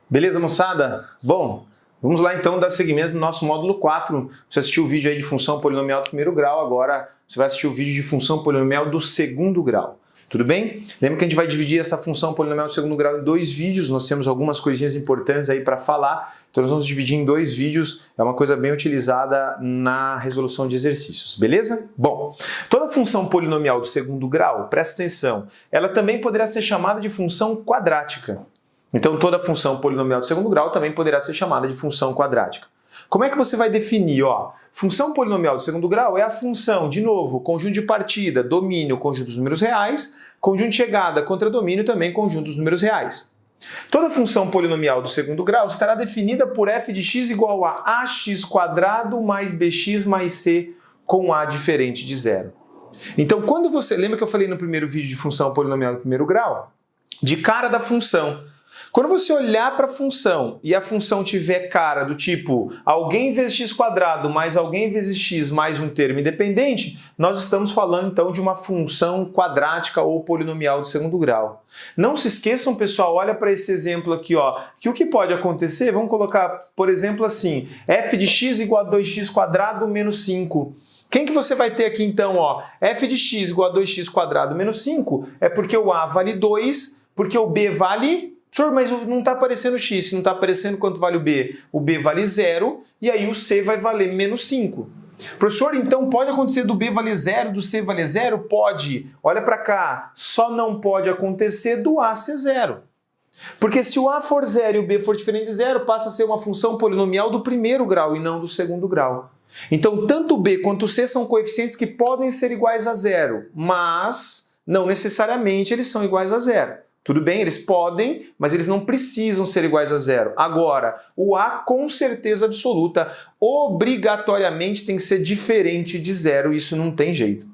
Beleza, moçada? Bom, vamos lá então dar seguimento no nosso módulo 4. Você assistiu o vídeo aí de função polinomial do primeiro grau, agora você vai assistir o vídeo de função polinomial do segundo grau. Tudo bem? Lembra que a gente vai dividir essa função polinomial do segundo grau em dois vídeos, nós temos algumas coisinhas importantes aí para falar, então nós vamos dividir em dois vídeos, é uma coisa bem utilizada na resolução de exercícios, beleza? Bom, toda função polinomial do segundo grau, presta atenção, ela também poderá ser chamada de função quadrática. Então toda função polinomial do segundo grau também poderá ser chamada de função quadrática. Como é que você vai definir? Função polinomial do segundo grau é a função, de novo, conjunto de partida, domínio, conjunto dos números reais, conjunto de chegada, contradomínio, também conjunto dos números reais. Toda função polinomial do segundo grau estará definida por f de x igual a ax² mais bx mais c com a diferente de zero. Então, quando você... Lembra que eu falei no primeiro vídeo de função polinomial do primeiro grau? De cara da função. Quando você olhar para a função e a função tiver cara do tipo alguém vezes x² mais alguém vezes x mais um termo independente, nós estamos falando então de uma função quadrática ou polinomial de segundo grau. Não se esqueçam, pessoal, olha para esse exemplo aqui, que o que pode acontecer, vamos colocar, por exemplo, assim, f de x igual a 2x² menos 5. Quem que você vai ter aqui então? F de x igual a 2x² menos 5 é porque o a vale 2, porque o b vale... Senhor, mas não está aparecendo x, não está aparecendo quanto vale o b. O b vale 0 e aí o c vai valer menos 5. Professor, então pode acontecer do b valer 0, do c valer 0? Pode. Olha para cá, só não pode acontecer do a ser 0. Porque se o a for 0 e o b for diferente de 0, passa a ser uma função polinomial do primeiro grau e não do segundo grau. Então, tanto o b quanto o c são coeficientes que podem ser iguais a 0, mas não necessariamente eles são iguais a 0. Tudo bem, eles podem, mas eles não precisam ser iguais a 0. Agora, o a, com certeza absoluta, obrigatoriamente tem que ser diferente de 0, isso não tem jeito.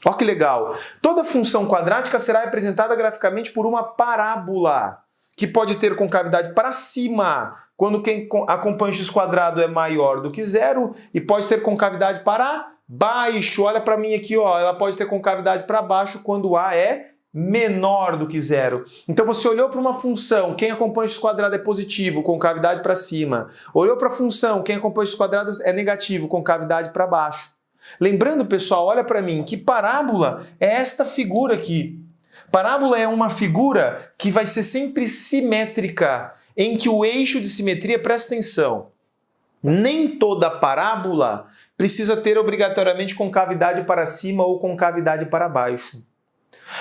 Olha que legal! Toda função quadrática será representada graficamente por uma parábola, que pode ter concavidade para cima, quando quem acompanha o x² é maior do que 0, e pode ter concavidade para baixo. Olha para mim aqui, ela pode ter concavidade para baixo quando a é menor do que 0. Então você olhou para uma função, quem acompanha o x² é positivo, concavidade para cima. Olhou para a função, quem acompanha o x² é negativo, concavidade para baixo. Lembrando, pessoal, olha para mim, que parábola é esta figura aqui. Parábola é uma figura que vai ser sempre simétrica, em que o eixo de simetria, presta atenção, nem toda parábola precisa ter obrigatoriamente concavidade para cima ou concavidade para baixo.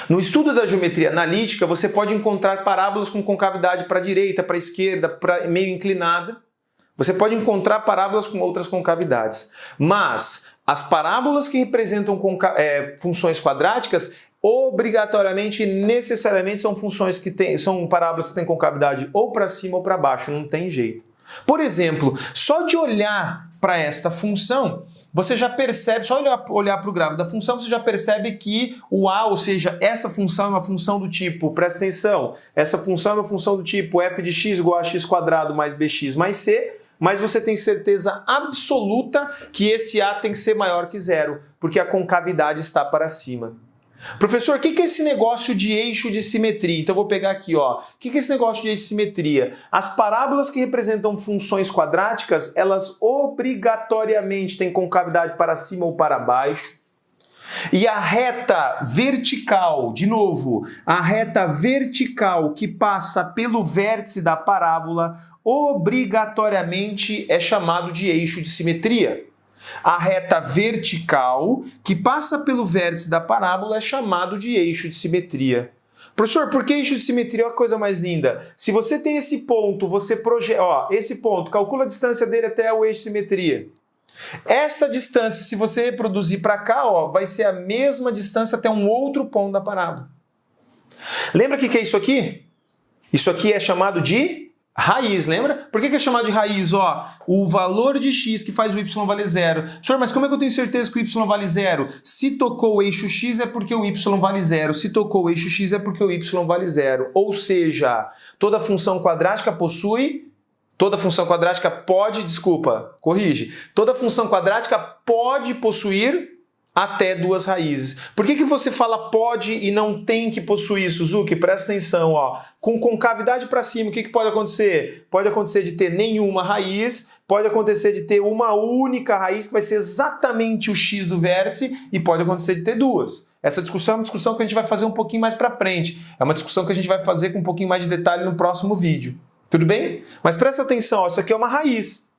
No estudo da geometria analítica, você pode encontrar parábolas com concavidade para a direita, para a esquerda, para meio inclinada. Você pode encontrar parábolas com outras concavidades. Mas as parábolas que representam funções quadráticas, obrigatoriamente, necessariamente, são parábolas que têm concavidade ou para cima ou para baixo, não tem jeito. Por exemplo, só de olhar para esta função, você já percebe, só olhar para o gráfico da função, você já percebe que o a, ou seja, essa função é uma função do tipo, presta atenção, essa função é uma função do tipo f de x igual a x² mais bx mais c, mas você tem certeza absoluta que esse a tem que ser maior que 0, porque a concavidade está para cima. Professor, o que é esse negócio de eixo de simetria? Então eu vou pegar aqui, o que é esse negócio de eixo de simetria? As parábolas que representam funções quadráticas, elas obrigatoriamente têm concavidade para cima ou para baixo. E a reta vertical, de novo, a reta vertical que passa pelo vértice da parábola, obrigatoriamente é chamado de eixo de simetria. A reta vertical que passa pelo vértice da parábola é chamado de eixo de simetria. Professor, por que eixo de simetria? Olha a coisa mais linda. Se você tem esse ponto, você projeta, esse ponto, calcula a distância dele até o eixo de simetria. Essa distância, se você reproduzir para cá, vai ser a mesma distância até um outro ponto da parábola. Lembra o que é isso aqui? Isso aqui é chamado de raiz, lembra? Por que é chamado de raiz? O valor de x que faz o y valer 0. Senhor, mas como é que eu tenho certeza que o y vale 0? Se tocou o eixo x é porque o y vale 0. Se tocou o eixo x é porque o y vale 0. Ou seja, toda função quadrática possui... Toda função quadrática pode... Desculpa, corrige. Toda função quadrática pode possuir até duas raízes. Por que você fala pode e não tem que possuir, Suzuki? Presta atenção, ó. Com concavidade para cima, o que pode acontecer? Pode acontecer de ter nenhuma raiz, pode acontecer de ter uma única raiz, que vai ser exatamente o x do vértice, e pode acontecer de ter duas. Essa discussão é uma discussão que a gente vai fazer um pouquinho mais para frente. É uma discussão que a gente vai fazer com um pouquinho mais de detalhe no próximo vídeo. Tudo bem? Mas presta atenção, ó, isso aqui é uma raiz.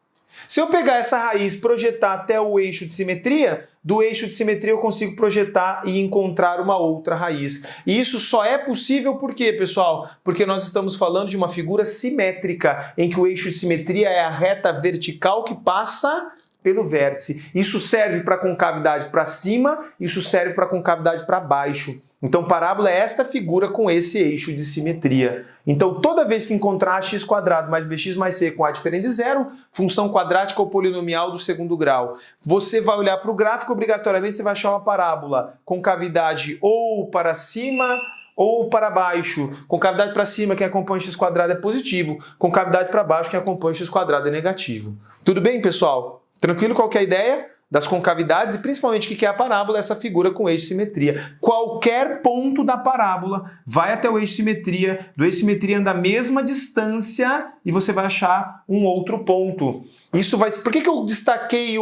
Se eu pegar essa raiz e projetar até o eixo de simetria, do eixo de simetria eu consigo projetar e encontrar uma outra raiz. E isso só é possível por quê, pessoal? Porque nós estamos falando de uma figura simétrica, em que o eixo de simetria é a reta vertical que passa pelo vértice. Isso serve para concavidade para cima, isso serve para concavidade para baixo. Então, parábola é esta figura com esse eixo de simetria. Então, toda vez que encontrar x² mais bx mais c com a diferente de zero, função quadrática ou polinomial do segundo grau, você vai olhar para o gráfico, obrigatoriamente você vai achar uma parábola com cavidade ou para cima ou para baixo. Concavidade para cima, quem acompanha x² é positivo. Concavidade para baixo, quem acompanha x² é negativo. Tudo bem, pessoal? Tranquilo? Qual que é a ideia das concavidades e principalmente o que é a parábola, essa figura com eixo de simetria. Qualquer ponto da parábola vai até o eixo de simetria, do eixo de simetria anda a mesma distância e você vai achar um outro ponto. Isso vai... Por que eu destaquei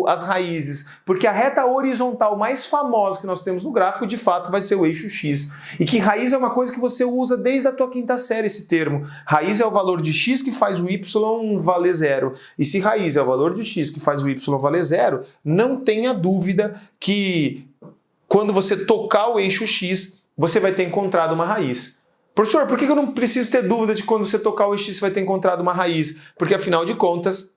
as raízes? Porque a reta horizontal mais famosa que nós temos no gráfico, de fato, vai ser o eixo x. E que raiz é uma coisa que você usa desde a tua quinta série, esse termo. Raiz é o valor de x que faz o y valer zero. E se raiz é o valor de x que faz o y valer zero, não tenha dúvida que quando você tocar o eixo x, você vai ter encontrado uma raiz. Professor, por que eu não preciso ter dúvida de quando você tocar o eixo x você vai ter encontrado uma raiz? Porque afinal de contas,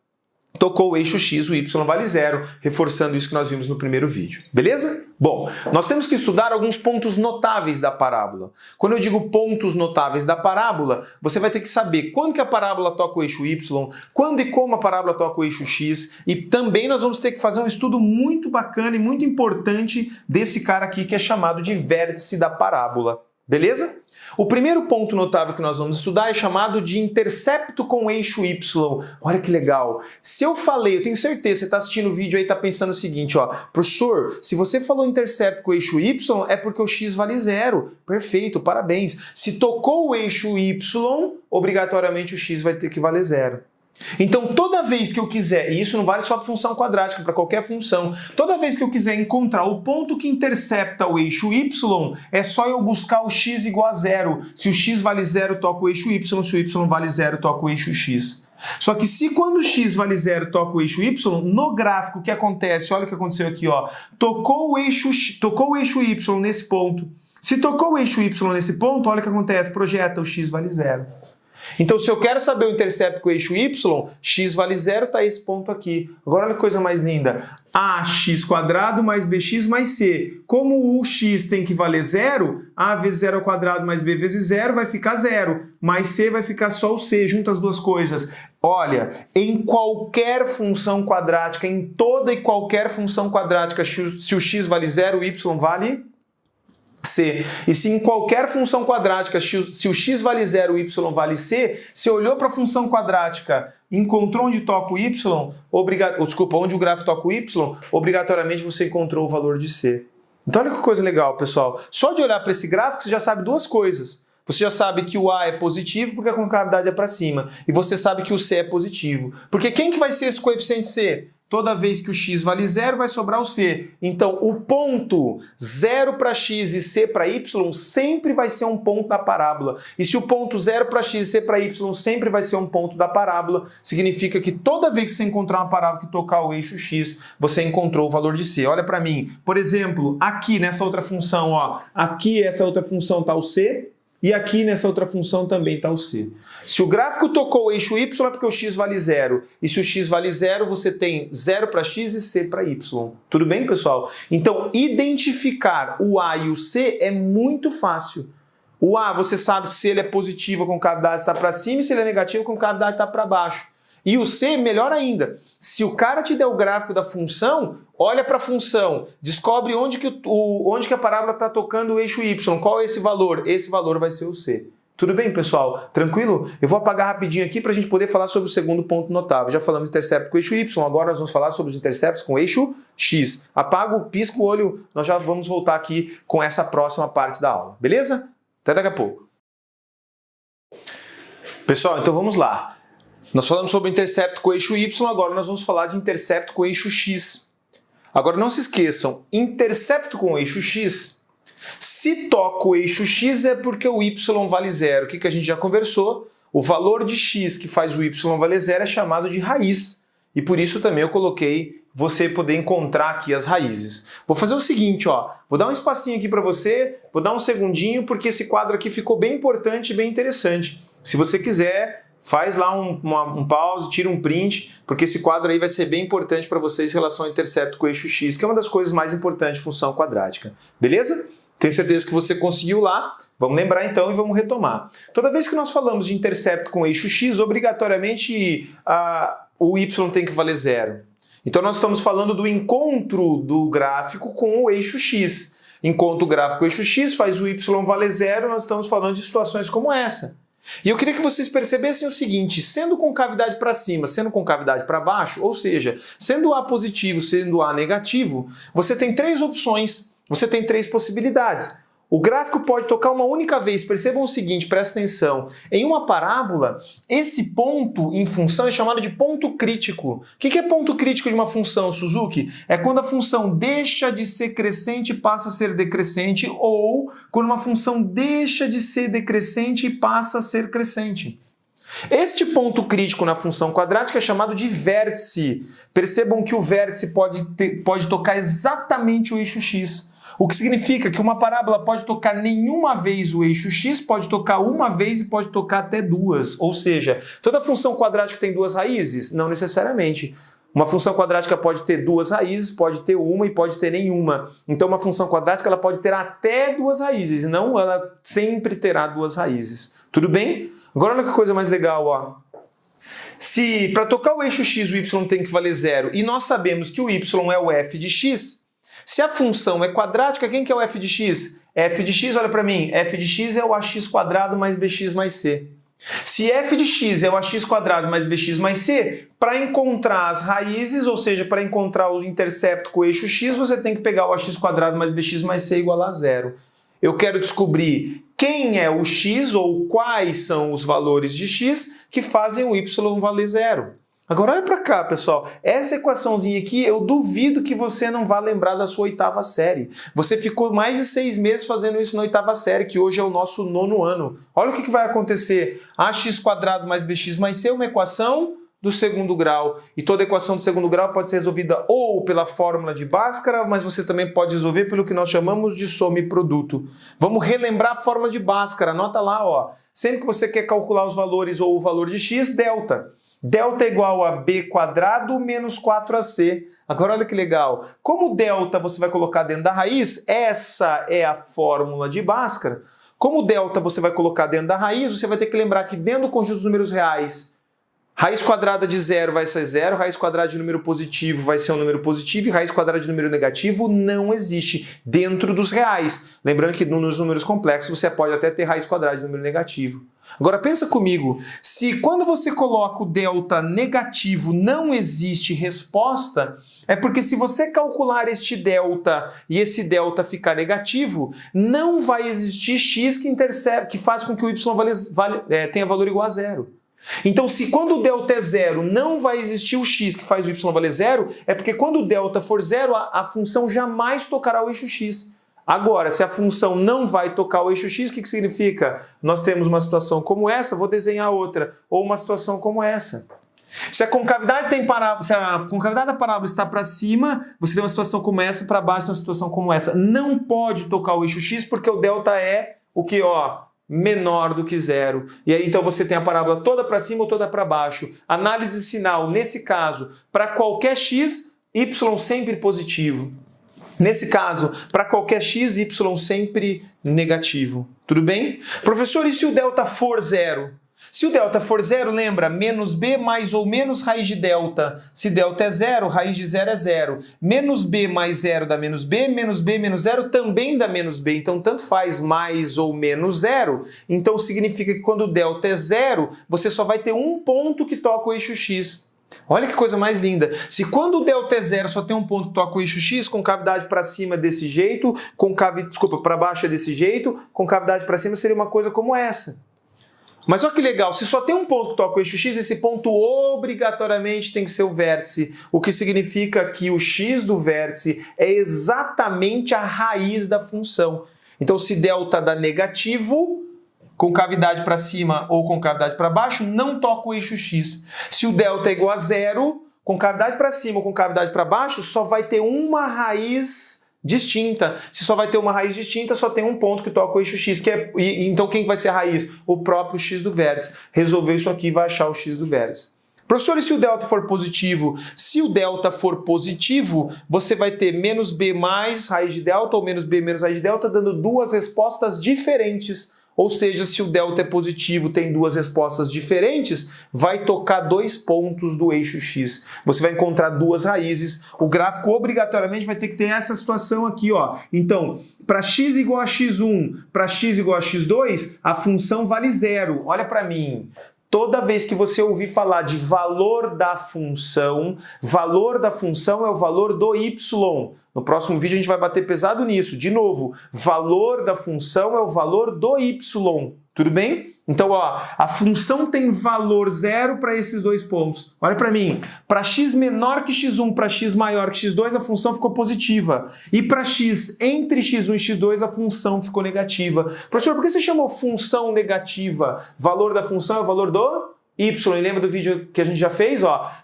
tocou o eixo x, o y vale zero, reforçando isso que nós vimos no primeiro vídeo. Beleza? Bom, nós temos que estudar alguns pontos notáveis da parábola. Quando eu digo pontos notáveis da parábola, você vai ter que saber quando que a parábola toca o eixo y, quando e como a parábola toca o eixo x, e também nós vamos ter que fazer um estudo muito bacana e muito importante desse cara aqui que é chamado de vértice da parábola. Beleza? O primeiro ponto notável que nós vamos estudar é chamado de intercepto com eixo y. Olha que legal. Se eu falei, eu tenho certeza, você está assistindo o vídeo aí e está pensando o seguinte, ó, professor, se você falou intercepto com o eixo y, é porque o x vale zero. Perfeito, parabéns. Se tocou o eixo y, obrigatoriamente o x vai ter que valer zero. Então, toda vez que eu quiser, e isso não vale só para função quadrática, para qualquer função, toda vez que eu quiser encontrar o ponto que intercepta o eixo y, é só eu buscar o x igual a zero. Se o x vale zero, toca o eixo y, se o y vale zero, toca o eixo x. Só que se quando o x vale zero, toca o eixo y, no gráfico o que acontece, olha o que aconteceu aqui, ó, tocou o eixo y nesse ponto. Se tocou o eixo y nesse ponto, olha o que acontece, projeta, o x vale zero. Então, se eu quero saber o intercepto com o eixo y, x vale zero, está esse ponto aqui. Agora, olha que coisa mais linda. Ax² mais bx mais c. Como o x tem que valer zero, a vezes zero ao quadrado mais b vezes zero vai ficar zero. Mais c vai ficar só o c, junta as duas coisas. Olha, em qualquer função quadrática, em toda e qualquer função quadrática, se o x vale zero, o y vale c. E se em qualquer função quadrática, se o x vale zero, o y vale c, você olhou para a função quadrática, encontrou onde toca o y, onde o gráfico toca o y, obrigatoriamente você encontrou o valor de c. Então olha que coisa legal, pessoal. Só de olhar para esse gráfico você já sabe duas coisas. Você já sabe que o A é positivo porque a concavidade é para cima. E você sabe que o C é positivo. Porque quem que vai ser esse coeficiente C? Toda vez que o x vale zero, vai sobrar o c. Então, o ponto 0 para x e c para y sempre vai ser um ponto da parábola. E se o ponto 0 para x e c para y sempre vai ser um ponto da parábola, significa que toda vez que você encontrar uma parábola que tocar o eixo x, você encontrou o valor de c. Olha para mim. Por exemplo, aqui nessa outra função, ó, aqui essa outra função está o c, e aqui nessa outra função também está o c. Se o gráfico tocou o eixo y é porque o x vale zero. E se o x vale zero, você tem 0 para x e c para y. Tudo bem, pessoal? Então, identificar o A e o C é muito fácil. O A, você sabe que se ele é positivo, a concavidade está para cima, e se ele é negativo, a concavidade está para baixo. E o C, melhor ainda, se o cara te der o gráfico da função, olha para a função, descobre onde que a parábola está tocando o eixo y, qual é esse valor? Esse valor vai ser o C. Tudo bem, pessoal? Tranquilo? Eu vou apagar rapidinho aqui para a gente poder falar sobre o segundo ponto notável. Já falamos de intercepto com eixo Y, agora nós vamos falar sobre os interceptos com eixo X. Apago, pisco o olho, nós já vamos voltar aqui com essa próxima parte da aula. Beleza? Até daqui a pouco. Pessoal, então vamos lá. Nós falamos sobre intercepto com eixo Y, agora nós vamos falar de intercepto com eixo X. Agora não se esqueçam, intercepto com eixo X, se toca o eixo X é porque o Y vale zero. O que a gente já conversou? O valor de X que faz o Y valer zero é chamado de raiz. E por isso também eu coloquei você poder encontrar aqui as raízes. Vou fazer o seguinte, ó, vou dar um espacinho aqui para você, vou dar um segundinho porque esse quadro aqui ficou bem importante e bem interessante. Se você quiser, faz lá um pause, tira um print, porque esse quadro aí vai ser bem importante para vocês em relação ao intercepto com o eixo X, que é uma das coisas mais importantes de função quadrática. Beleza? Tenho certeza que você conseguiu lá. Vamos lembrar então e vamos retomar. Toda vez que nós falamos de intercepto com eixo X, obrigatoriamente o Y tem que valer zero. Então nós estamos falando do encontro do gráfico com o eixo X. Enquanto o gráfico com o eixo X faz o Y valer zero, nós estamos falando de situações como essa. E eu queria que vocês percebessem o seguinte, sendo concavidade para cima, sendo concavidade para baixo, ou seja, sendo A positivo, sendo A negativo, você tem três opções. Você tem três possibilidades. O gráfico pode tocar uma única vez. Percebam o seguinte, presta atenção. Em uma parábola, esse ponto em função é chamado de ponto crítico. O que é ponto crítico de uma função, Suzuki? É quando a função deixa de ser crescente e passa a ser decrescente, ou quando uma função deixa de ser decrescente e passa a ser crescente. Este ponto crítico na função quadrática é chamado de vértice. Percebam que o vértice pode tocar exatamente o eixo X. O que significa que uma parábola pode tocar nenhuma vez o eixo X, pode tocar uma vez e pode tocar até duas. Ou seja, toda função quadrática tem duas raízes? Não necessariamente. Uma função quadrática pode ter duas raízes, pode ter uma e pode ter nenhuma. Então uma função quadrática ela pode ter até duas raízes, não ela sempre terá duas raízes. Tudo bem? Agora olha que coisa mais legal, ó. Se para tocar o eixo X o Y tem que valer zero e nós sabemos que o Y é o f de x, se a função é quadrática, quem que é o f de x? F de x, olha para mim, f de x é o ax quadrado mais bx mais c. Se f de x é o ax quadrado mais bx mais c, para encontrar as raízes, ou seja, para encontrar o intercepto com o eixo x, você tem que pegar o ax quadrado mais bx mais c igual a zero. Eu quero descobrir quem é o x ou quais são os valores de x que fazem o y valer zero. Agora olha para cá, pessoal. Essa equaçãozinha aqui, eu duvido que você não vá lembrar da sua oitava série. Você ficou mais de 6 meses fazendo isso na oitava série, que hoje é o nosso 9º ano. Olha o que vai acontecer. Ax quadrado mais bx mais c é uma equação do segundo grau. E toda equação do segundo grau pode ser resolvida ou pela fórmula de Bhaskara, mas você também pode resolver pelo que nós chamamos de soma e produto. Vamos relembrar a fórmula de Bhaskara. Anota lá, ó. Sempre que você quer calcular os valores ou o valor de x, delta. Delta é igual a b quadrado menos 4ac. Agora olha que legal. Como delta você vai colocar dentro da raiz, essa é a fórmula de Bhaskara. Como delta você vai colocar dentro da raiz, você vai ter que lembrar que dentro do conjunto dos números reais, raiz quadrada de zero vai ser zero, raiz quadrada de número positivo vai ser um número positivo e raiz quadrada de número negativo não existe dentro dos reais. Lembrando que nos números complexos você pode até ter raiz quadrada de número negativo. Agora pensa comigo, se quando você coloca o delta negativo não existe resposta, é porque se você calcular este delta e esse delta ficar negativo, não vai existir x que faz com que o y tenha valor igual a zero. Então, se quando o delta é zero não vai existir o x que faz o y valer zero, é porque quando o delta for zero, a função jamais tocará o eixo x. Agora, se a função não vai tocar o eixo x, o que significa? Nós temos uma situação como essa, vou desenhar outra, ou uma situação como essa. Se a concavidade da parábola está para cima, você tem uma situação como essa, para baixo tem uma situação como essa. Não pode tocar o eixo x porque o delta é o que, ó, menor do que zero. E aí então você tem a parábola toda para cima ou toda para baixo. Análise sinal, nesse caso, para qualquer x, y sempre positivo. Nesse caso, para qualquer x, y sempre negativo. Tudo bem? Professor, e se o delta for zero? Se o delta for zero, lembra, menos b mais ou menos raiz de delta. Se delta é zero, raiz de zero é zero. Menos b mais zero dá menos b menos zero também dá menos b. Então, tanto faz mais ou menos zero. Então, significa que quando o delta é zero, você só vai ter um ponto que toca o eixo x. Olha que coisa mais linda. Se quando o delta é zero só tem um ponto que toca o eixo x, com cavidade para cima desse jeito, para baixo é desse jeito, com cavidade para cima seria uma coisa como essa. Mas olha que legal, se só tem um ponto que toca o eixo x, esse ponto obrigatoriamente tem que ser o vértice, o que significa que o x do vértice é exatamente a raiz da função. Então, se delta dá negativo, com cavidade para cima ou com cavidade para baixo, não toca o eixo x. Se o delta é igual a zero, com cavidade para cima ou com cavidade para baixo, só vai ter uma raiz distinta. Se só vai ter uma raiz distinta, só tem um ponto que toca o eixo x. Então quem vai ser a raiz? O próprio x do vértice. Resolveu isso aqui, vai achar o x do vértice. Professor, e se o delta for positivo? Se o delta for positivo, você vai ter menos b mais raiz de delta ou menos b menos raiz de delta, dando duas respostas diferentes. Ou seja, se o delta é positivo, tem duas respostas diferentes, vai tocar dois pontos do eixo x. Você vai encontrar duas raízes. O gráfico obrigatoriamente vai ter que ter essa situação aqui, ó. Então, para x igual a x1, para x igual a x2, a função vale zero. Olha para mim. Toda vez que você ouvir falar de valor da função é o valor do y. No próximo vídeo a gente vai bater pesado nisso. De novo, valor da função é o valor do y. Tudo bem? Então, ó, a função tem valor zero para esses dois pontos. Olha para mim. Para x menor que x1, para x maior que x2, a função ficou positiva. E para x entre x1 e x2, a função ficou negativa. Professor, por que você chamou função negativa? Valor da função é o valor do y. E lembra do vídeo que a gente já fez?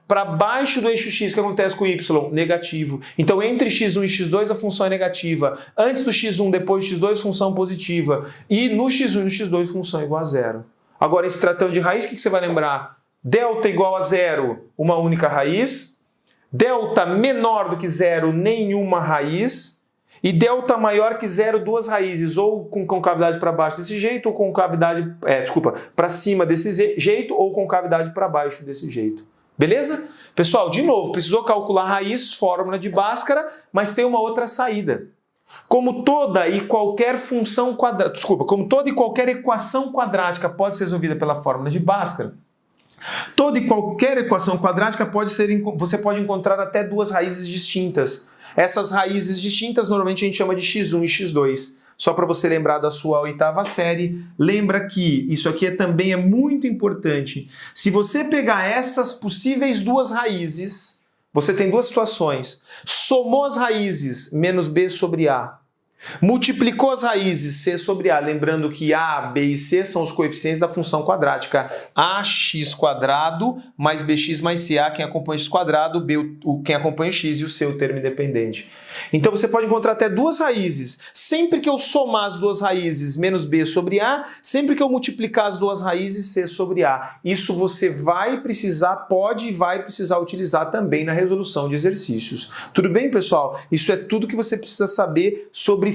Para baixo do eixo x, o que acontece com o y? Negativo. Então, entre x1 e x2, a função é negativa. Antes do x1, depois do x2, função positiva. E no x1 e no x2, função igual a zero. Agora, se tratando de raiz, o que você vai lembrar? Delta igual a zero, uma única raiz. Delta menor do que zero, nenhuma raiz. E delta maior que zero, duas raízes, ou com concavidade para baixo desse jeito, ou com cavidade, para cima desse jeito, ou com cavidade para baixo desse jeito. Beleza? Pessoal, de novo, precisou calcular raiz, fórmula de Bhaskara, mas tem uma outra saída. Como toda e qualquer função quadrática, como toda e qualquer equação quadrática pode ser resolvida pela fórmula de Bhaskara, toda e qualquer equação quadrática você pode encontrar até duas raízes distintas. Essas raízes distintas normalmente a gente chama de x1 e x2. Só para você lembrar da sua 8ª série, lembra que isso aqui também é muito importante. Se você pegar essas possíveis duas raízes, você tem duas situações. Somou as raízes, menos b sobre a. Multiplicou as raízes c sobre a, lembrando que a, b e c são os coeficientes da função quadrática. Ax quadrado mais bx mais c, a quem acompanha o x quadrado, b quem acompanha o x e o c o termo independente. Então você pode encontrar até duas raízes. Sempre que eu somar as duas raízes menos b sobre a, sempre que eu multiplicar as duas raízes c sobre a. Isso você pode e vai precisar utilizar também na resolução de exercícios. Tudo bem, pessoal? Isso é tudo que você precisa saber sobre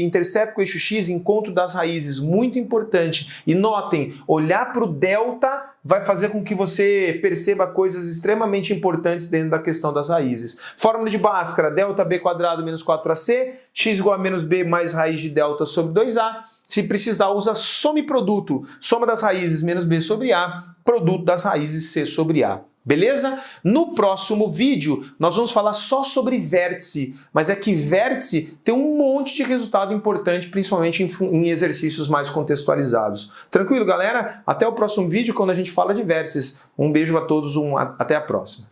intercepto com eixo x, encontro das raízes, muito importante. E notem, olhar para o delta vai fazer com que você perceba coisas extremamente importantes dentro da questão das raízes. Fórmula de Bhaskara, delta b quadrado menos 4ac, x igual a menos b mais raiz de delta sobre 2a. Se precisar, usa soma e produto. Soma das raízes menos b sobre a, produto das raízes c sobre a. Beleza? No próximo vídeo, nós vamos falar só sobre vértice, mas é que vértice tem um monte de resultado importante, principalmente em exercícios mais contextualizados. Tranquilo, galera? Até o próximo vídeo, quando a gente fala de vértices. Um beijo a todos, até a próxima.